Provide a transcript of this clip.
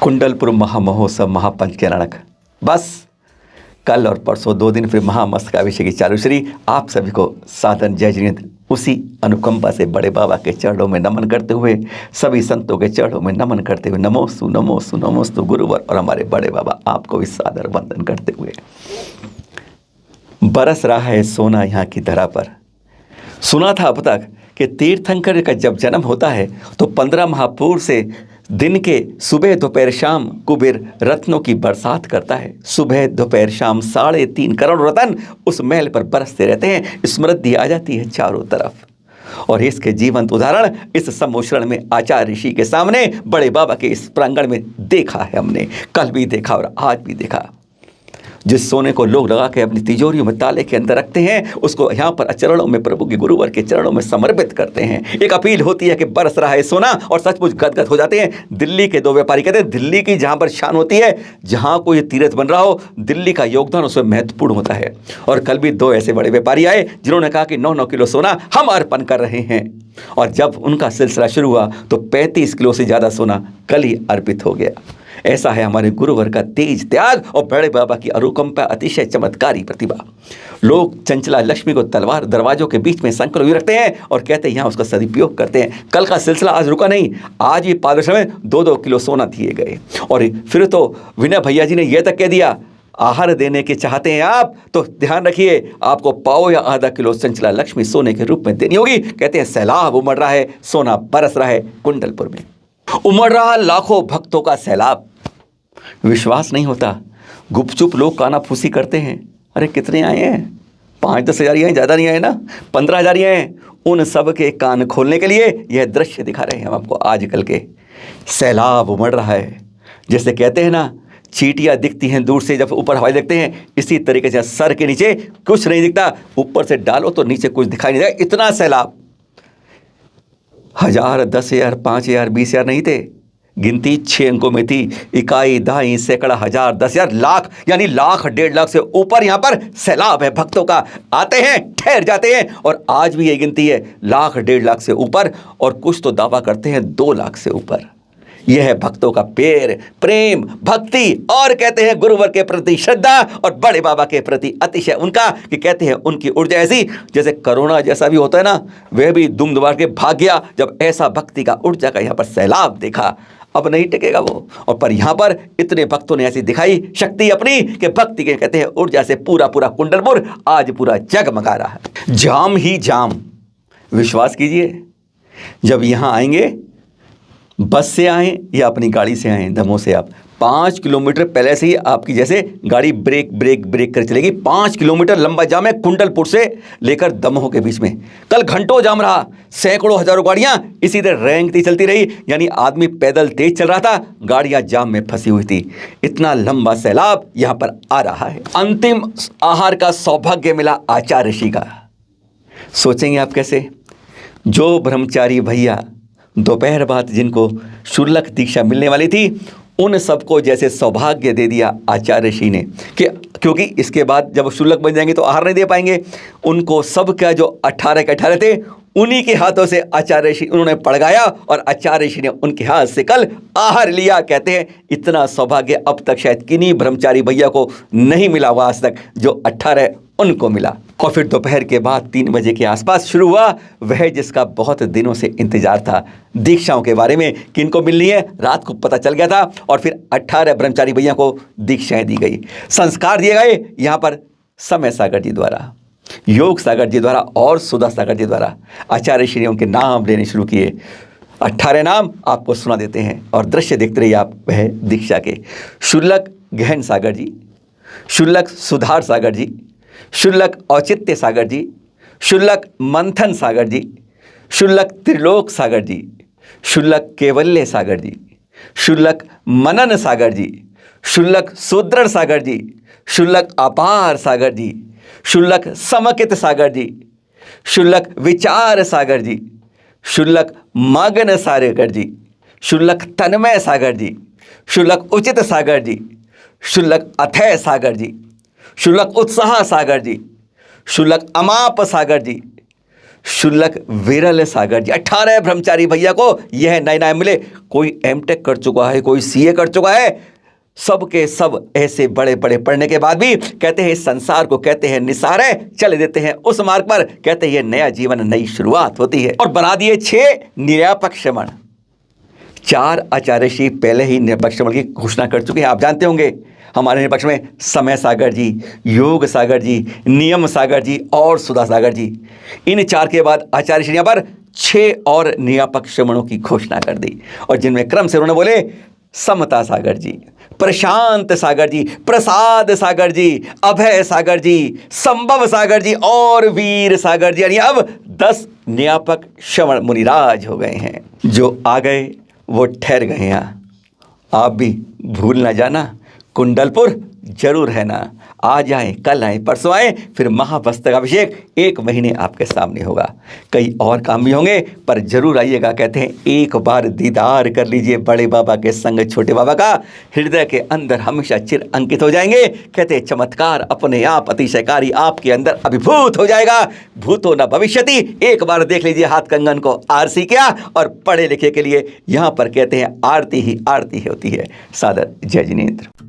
कुंडलपुर महामहोत्सव महापंच के रणक बस कल और परसों 2 दिन फिर महामस्तकाभिषेक की चालूश्री। आप सभी को सादर जय जिनेंद्र। उसी अनुकंपा से बड़े बाबा के चरणों में नमन करते हुए, सभी संतों के चरणों में नमन करते हुए नमोस्तु नमोस्तु नमोस्तु गुरुवर और हमारे बड़े बाबा आपको भी सादर वंदन करते हुए, बरस रहा है सोना यहाँ की धरा पर। सुना था अब तक कि तीर्थंकर का जब जन्म होता है तो 15 महापूर्व से दिन के सुबह दोपहर शाम कुबेर रत्नों की बरसात करता है। सुबह दोपहर शाम 3.5 करोड़ रत्न उस महल पर बरसते रहते हैं। समृद्धि आ जाती है चारों तरफ। और इसके जीवंत उदाहरण इस सम्मोचरण में आचार्य ऋषि के सामने बड़े बाबा के इस प्रांगण में देखा है हमने। कल भी देखा और आज भी देखा। जिस सोने को लोग लगा के अपनी तिजोरियों में ताले के अंदर रखते हैं, उसको यहाँ पर चरणों में प्रभु के गुरुवर के चरणों में समर्पित करते हैं। एक अपील होती है कि बरस रहा है सोना, और सचमुच गदगद हो जाते हैं। दिल्ली के 2 व्यापारी कहते हैं दिल्ली की जहाँ पर शान होती है, जहाँ कोई तीर्थ बन रहा हो, दिल्ली का योगदान उसमें महत्वपूर्ण होता है। और कल भी 2 ऐसे बड़े व्यापारी आए जिन्होंने कहा कि 9-9 किलो सोना हम अर्पण कर रहे हैं। और जब उनका सिलसिला शुरू हुआ तो 35 किलो से ज़्यादा सोना कल ही अर्पित हो गया। ऐसा है हमारे गुरुवर का तेज त्याग और बड़े बाबा की अनुकंपा, अतिशय चमत्कारी प्रतिभा। लोग चंचला लक्ष्मी को तलवार दरवाजों के बीच में संकल हुए रखते हैं और कहते हैं यहाँ उसका सदुपयोग करते हैं। कल का सिलसिला आज रुका नहीं, आज भी पादरस में 2-2 किलो सोना दिए गए। और फिर तो विनय भैया जी ने यह तक कह दिया, आहार देने के चाहते हैं आप तो ध्यान रखिए, आपको पाव या आधा किलो चंचला लक्ष्मी सोने के रूप में देनी होगी। कहते हैं सैलाब उमड़ रहा है, सोना बरस रहा है कुंडलपुर में, उमड़ रहा लाखों भक्तों का सैलाब। विश्वास नहीं होता, गुपचुप लोग कानाफूसी करते हैं। अरे कितने आए हैं? 5-10 हज़ार आए, ज़्यादा नहीं आए ना, 15 हज़ार आए। उन सब के कान खोलने के लिए यह दृश्य दिखा रहे हैं हम आपको। आजकल के सैलाब उमड़ रहा है। जैसे कहते हैं ना, चींटियाँ दिखती हैं दूर से जब ऊपर हवाई देखते हैं, इसी तरीके से सर के नीचे कुछ नहीं दिखता, ऊपर से डालो तो नीचे कुछ दिखाई नहीं देगा। इतना सैलाब। 1000, 10,000, 5,000, 20,000 नहीं थे, गिनती 6 अंकों में थी। इकाई, दहाई, सैकड़ा, 1000, 10,000, लाख, यानी लाख 1.5 लाख से ऊपर यहाँ पर सैलाब है भक्तों का। आते हैं, ठहर जाते हैं, और आज भी ये गिनती है लाख 1.5 लाख से ऊपर, और कुछ तो दावा करते हैं 2 लाख से ऊपर। यह है भक्तों का प्रेम, भक्ति, और कहते हैं गुरुवर के प्रति श्रद्धा और बड़े बाबा के प्रति अतिशय उनका, कि कहते हैं उनकी ऊर्जा ऐसी जैसे कोरोना जैसा भी होता है ना, वह भी दुम दुबार के भाग गया जब ऐसा भक्ति का ऊर्जा का यहाँ पर सैलाब देखा। अब नहीं टिकेगा वो। और पर यहाँ पर इतने भक्तों ने ऐसी दिखाई शक्ति अपनी कि भक्ति के कहते हैं ऊर्जा से पूरा कुंडलपुर आज पूरा जगमगा रहा है। जाम ही जाम। विश्वास कीजिए, जब यहाँ आएंगे, बस से आएँ या अपनी गाड़ी से आएँ, दमोह से आप 5 किलोमीटर पहले से ही आपकी जैसे गाड़ी ब्रेक कर चलेगी। 5 किलोमीटर लंबा जाम है कुंडलपुर से लेकर दमोह के बीच में। कल घंटों जाम रहा, सैकड़ों हजारों गाड़ियां इसी तरह रेंगती चलती रही, यानी आदमी पैदल तेज चल रहा था, गाड़ियां जाम में फंसी हुई थी। इतना लंबा सैलाब यहाँ पर आ रहा है। अंतिम आहार का सौभाग्य मिला आचार्य ऋषि का। सोचेंगे आप कैसे? जो ब्रह्मचारी भैया दोपहर बाद जिनको शुल्लक दीक्षा मिलने वाली थी, उन सबको जैसे सौभाग्य दे दिया आचार्य ऋषि ने, कि क्योंकि इसके बाद जब शुल्लक बन जाएंगे तो आहार नहीं दे पाएंगे। उनको सब का जो 18 के 18 थे, उन्हीं के हाथों से आचार्य ऋषि उन्होंने पड़गाया और आचार्य ऋषि ने उनके हाथ से कल आहार लिया। कहते हैं इतना सौभाग्य अब तक शायद किन्हीं ब्रह्मचारी भैया को नहीं मिला हुआ आज तक, जो 18 उनको मिला। और फिर दोपहर के बाद 3 बजे के आसपास शुरू हुआ वह जिसका बहुत दिनों से इंतजार था, दीक्षाओं के बारे में, किनको मिलनी है रात को पता चल गया था। और फिर 18 ब्रह्मचारी भैया को दीक्षाएं दी गई, संस्कार दिए गए यहाँ पर समय सागर जी द्वारा, योग सागर जी द्वारा और सुधा सागर जी द्वारा। आचार्य श्री ने उनके नाम लेने शुरू किए। 18 नाम आपको सुना देते हैं और दृश्य देखते रहिए आप वह दीक्षा के। शुल्लक गहन सागर जी, शुल्लक सुधार सागर जी, शुल्लक औचित्य सागर जी, शुल्लक मंथन सागर जी, शुल्लक त्रिलोक सागर जी, शुल्लक केवल्य सागर जी, शुल्लक मनन सागर जी, शुल्लक सुदृढ़ सागर जी, शुल्लक अपार सागर जी, शुल्लक समकित सागर जी, शुल्लक विचार सागर जी, शुल्लक मग्न सागर जी, शुल्लक तन्मय सागर जी, शुल्लक उचित सागर जी, शुल्लक अथय सागर जी, शुल्लक उत्साह सागर जी, शुल्लक अमाप सागर जी, शुल्लक विरल सागर जी, 18 ब्रह्मचारी भैया को यह नए नए मिले। कोई एमटेक कर चुका है, कोई सीए कर चुका है, सब के सब ऐसे बड़े बड़े पढ़ने के बाद भी कहते हैं इस संसार को कहते हैं निसार है, चले देते हैं उस मार्ग पर, कहते हैं ये नया जीवन, नई शुरुआत होती है। और बना दिए 6 निरपेक्ष श्रवण। 4 आचार्य श्री पहले ही निरपेक्ष श्रवण की घोषणा कर चुके हैं। आप जानते होंगे हमारे निरपेक्ष में समय सागर जी, योग सागर जी, नियम सागर जी और सुधा सागर जी। इन 4 के बाद आचार्य श्री यहाँ पर 6 और निरपेक्ष श्रवणों की घोषणा कर दी, और जिनमें क्रम से उन्होंने बोले समता सागर जी, प्रशांत सागर जी, प्रसाद सागर जी, अभय सागर जी, संभव सागर जी और वीर सागर जी। यानी अब 10 निरपेक्ष श्रवण मुनिराज हो गए हैं। जो आ गए वो ठहर गए हैं। आप भी भूल ना जाना, कुंडलपुर जरूर है ना। आ जाएं, कल आएं, परसों आएं, फिर महापुस्तकाभिषेक 1 महीने आपके सामने होगा। कई और काम भी होंगे पर जरूर आइएगा। कहते हैं एक बार दीदार कर लीजिए बड़े बाबा के संग छोटे बाबा का, हृदय के अंदर हमेशा चिर अंकित हो जाएंगे। कहते हैं चमत्कार अपने आप अतिशयकारी आपके अंदर अभिभूत हो जाएगा। भूतो न भविष्यति। एक बार देख लीजिए हाथ कंगन को आरसी किया, और पढ़े लिखे के लिए यहाँ पर कहते हैं आरती ही आरती होती है। सादर जय जिनेंद्र।